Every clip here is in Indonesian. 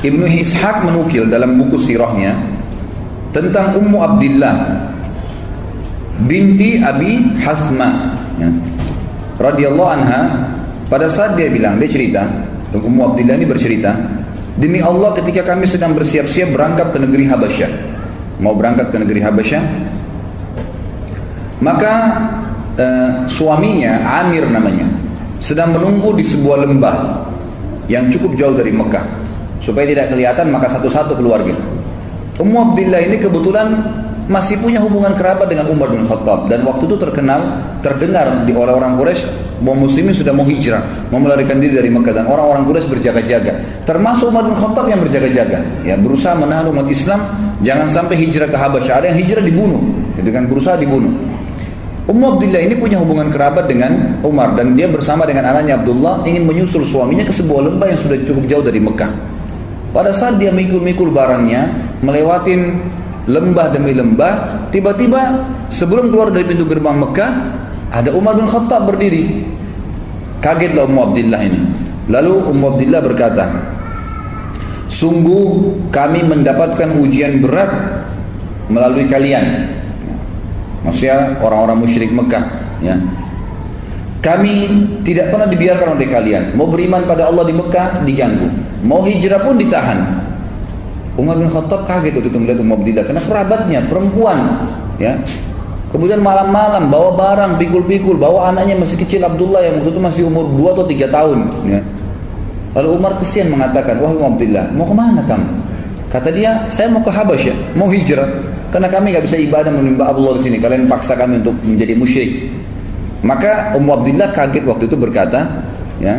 Ibnu Ishaq menukil dalam buku sirahnya tentang Ummu Abdillah binti Abi Hathma, ya, radhiyallahu anha. Pada saat dia cerita, Ummu Abdillah ini bercerita, demi Allah ketika kami sedang bersiap-siap berangkat ke negeri Habasyah, mau berangkat ke negeri Habasyah, maka suaminya Amir namanya sedang menunggu di sebuah lembah yang cukup jauh dari Mekah supaya tidak kelihatan, maka satu-satu keluar gitu. Ummu Abdillah ini kebetulan masih punya hubungan kerabat dengan Umar bin Khattab, dan waktu itu terdengar di orang-orang Quraisy bahwa muslimin sudah mau hijrah, mau melarikan diri dari Mekah, dan orang-orang Quraisy berjaga-jaga, termasuk Umar bin Khattab yang berjaga-jaga, ya, berusaha menahan umat Islam jangan sampai hijrah ke Habasyah. Ada yang hijrah dibunuh, gitu kan, berusaha dibunuh. Ummu Abdillah ini punya hubungan kerabat dengan Umar, dan dia bersama dengan anaknya Abdullah ingin menyusul suaminya ke sebuah lembah yang sudah cukup jauh dari Mekah. Pada saat dia mikul-mikul barangnya, melewatin lembah demi lembah, tiba-tiba sebelum keluar dari pintu gerbang Mekah, ada Umar bin Khattab berdiri. Kagetlah Ummu Abdillah ini. Lalu Ummu Abdillah berkata, sungguh kami mendapatkan ujian berat melalui kalian. Maksudnya orang-orang musyrik Mekah, ya. Kami tidak pernah dibiarkan oleh kalian. Mau beriman pada Allah di Mekah diganggu, mau hijrah pun ditahan. Umar bin Khattab kaget waktu itu melihat Ummu Abdillah, karena kerabatnya perempuan, ya. Kemudian malam-malam bawa barang, pikul-pikul, bawa anaknya masih kecil Abdullah yang waktu itu masih umur 2 atau 3 tahun, ya. Lalu Umar kesian mengatakan, wahai Ummu Abdillah, mau kemana kamu? Kata dia, saya mau ke Habasyah, mau hijrah, karena kami nggak bisa ibadah menyembah Allah di sini. Kalian paksa kami untuk menjadi musyrik. Maka Ummu Abdillah kaget waktu itu berkata, ya,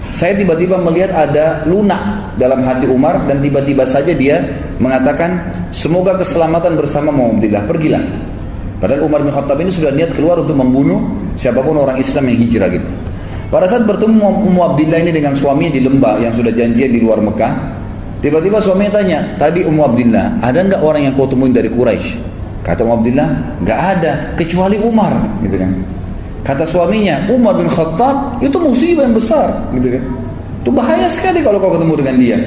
saya tiba-tiba melihat ada lunak dalam hati Umar, dan tiba-tiba saja dia mengatakan, semoga keselamatan bersama Ummu Abdillah, pergilah. Padahal Umar bin Khattab ini sudah niat keluar untuk membunuh siapapun orang Islam yang hijrah gitu. Pada saat bertemu Ummu Abdillah ini dengan suaminya di lembah yang sudah janjian di luar Mekah, tiba-tiba suaminya tanya, tadi Ummu Abdillah, ada nggak orang yang kau temuin dari Quraisy? Kata Ummu Abdillah, nggak ada, kecuali Umar, gitu kan. Kata suaminya, Umar bin Khattab itu musibah yang besar, gitu kan. Itu bahaya sekali kalau kau ketemu dengan dia.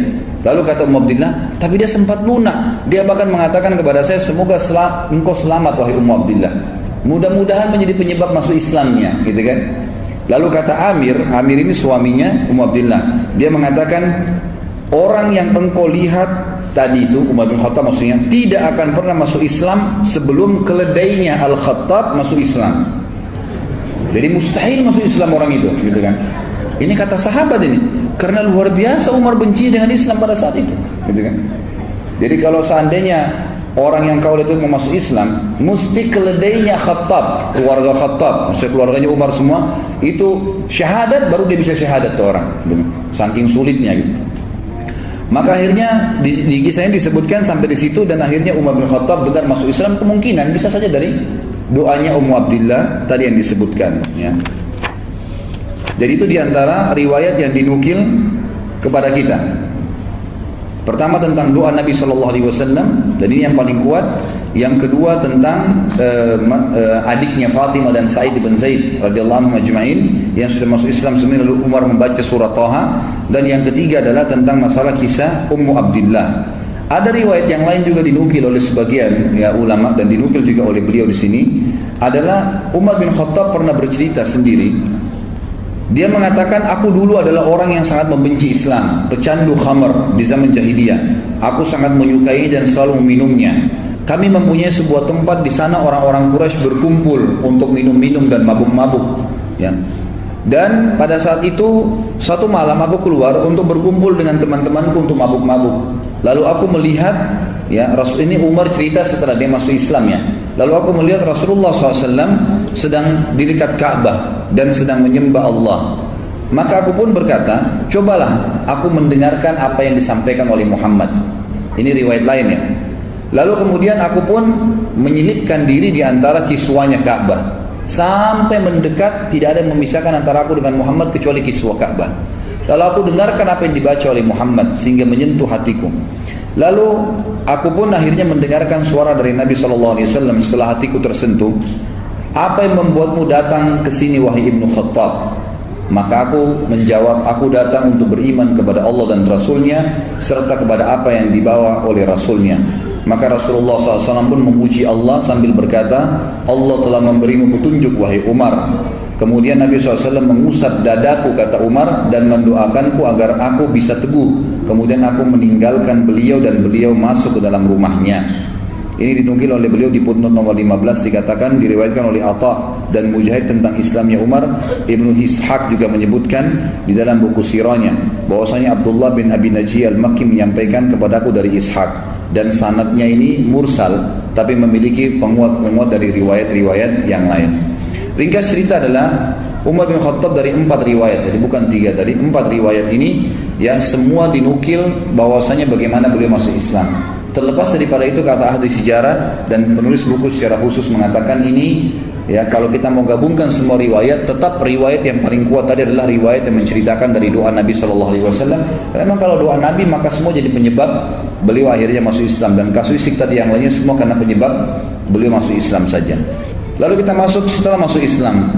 Lalu kata Ummu Abdillah, tapi dia sempat lunak. Dia bahkan mengatakan kepada saya, semoga engkau selamat wahai Ummu Abdillah. Mudah-mudahan menjadi penyebab masuk Islamnya, gitu kan. Lalu kata Amir ini suaminya Ummu Abdillah, dia mengatakan, orang yang engkau lihat tadi itu, Umar bin Khattab maksudnya, tidak akan pernah masuk Islam sebelum keledainya Al-Khattab masuk Islam. Jadi mustahil masuk Islam orang itu, gitu kan. Ini kata sahabat ini, karena luar biasa Umar benci dengan Islam pada saat itu, gitu kan. Jadi kalau seandainya orang yang kau lihat itu mau masuk Islam, mesti keledainya Khattab, keluarga Khattab, maksudnya keluarganya Umar semua, itu syahadat baru dia bisa syahadat tuh orang, gitu. Saking sulitnya gitu. Maka akhirnya di kisahnya disebutkan sampai di situ, dan akhirnya Umar bin Khattab benar masuk Islam, kemungkinan bisa saja dari doanya Ummu Abdillah tadi yang disebutkan, ya. Jadi itu diantara riwayat yang dinukil kepada kita. Pertama tentang doa Nabi SAW, dan ini yang paling kuat. Yang kedua tentang adiknya Fatimah dan Sa'id bin Zaid radhiyallahu anhum ajma'in yang sudah masuk Islam semua, lalu Umar membaca surah Thaha. Dan yang ketiga adalah tentang masalah kisah Ummu Abdillah. Ada riwayat yang lain juga dinukil oleh sebagian ya ulama, dan dinukil juga oleh beliau di sini, adalah Umar bin Khattab pernah bercerita sendiri. Dia mengatakan, aku dulu adalah orang yang sangat membenci Islam, pecandu khamar di zaman jahiliyah. Aku sangat menyukai dan selalu meminumnya. Kami mempunyai sebuah tempat di sana orang-orang Quraisy berkumpul untuk minum-minum dan mabuk-mabuk, ya. Dan pada saat itu satu malam aku keluar untuk berkumpul dengan teman-temanku untuk mabuk-mabuk. Lalu aku melihat, ya, Rasul ini Umar cerita setelah dia masuk Islam, ya. Lalu aku melihat Rasulullah SAW sedang di dekat Ka'bah dan sedang menyembah Allah. Maka aku pun berkata, cobalah aku mendengarkan apa yang disampaikan oleh Muhammad. Ini riwayat lain, ya. Lalu kemudian aku pun menyelipkan diri di antara kiswanya Ka'bah. Sampai mendekat, tidak ada yang memisahkan antara aku dengan Muhammad kecuali kiswah Ka'bah. Lalu aku dengarkan apa yang dibaca oleh Muhammad sehingga menyentuh hatiku. Lalu aku pun akhirnya mendengarkan suara dari Nabi SAW setelah hatiku tersentuh. Apa yang membuatmu datang ke sini wahai Ibnu Khattab? Maka aku menjawab, aku datang untuk beriman kepada Allah dan Rasulnya serta kepada apa yang dibawa oleh Rasulnya. Maka Rasulullah SAW pun memuji Allah sambil berkata, Allah telah memberimu petunjuk wahai Umar. Kemudian Nabi SAW mengusap dadaku, kata Umar, dan mendoakanku agar aku bisa teguh. Kemudian aku meninggalkan beliau dan beliau masuk ke dalam rumahnya. Ini dinukil oleh beliau di footnote nomor 15, dikatakan diriwayatkan oleh Atha dan Mujahid tentang Islamnya Umar. Ibnu Ishaq juga menyebutkan di dalam buku sirahnya bahwasanya Abdullah bin Abi Najih al-Makki menyampaikan kepadaku dari Ishaq, dan sanadnya ini mursal tapi memiliki penguat-penguat dari riwayat-riwayat yang lain. Ringkas cerita adalah Umar bin Khattab dari 4 riwayat, jadi bukan 3 tadi, 4 riwayat ini ya semua dinukil bahwasanya bagaimana beliau masuk Islam. Terlepas daripada itu, kata ahli sejarah dan penulis buku secara khusus mengatakan ini ya, kalau kita mau gabungkan semua riwayat, tetap riwayat yang paling kuat tadi adalah riwayat yang menceritakan dari doa Nabi SAW. Karena memang kalau doa Nabi maka semua jadi penyebab beliau akhirnya masuk Islam, dan kasuistik tadi yang lainnya semua karena penyebab beliau masuk Islam saja. Lalu kita masuk, setelah masuk Islam,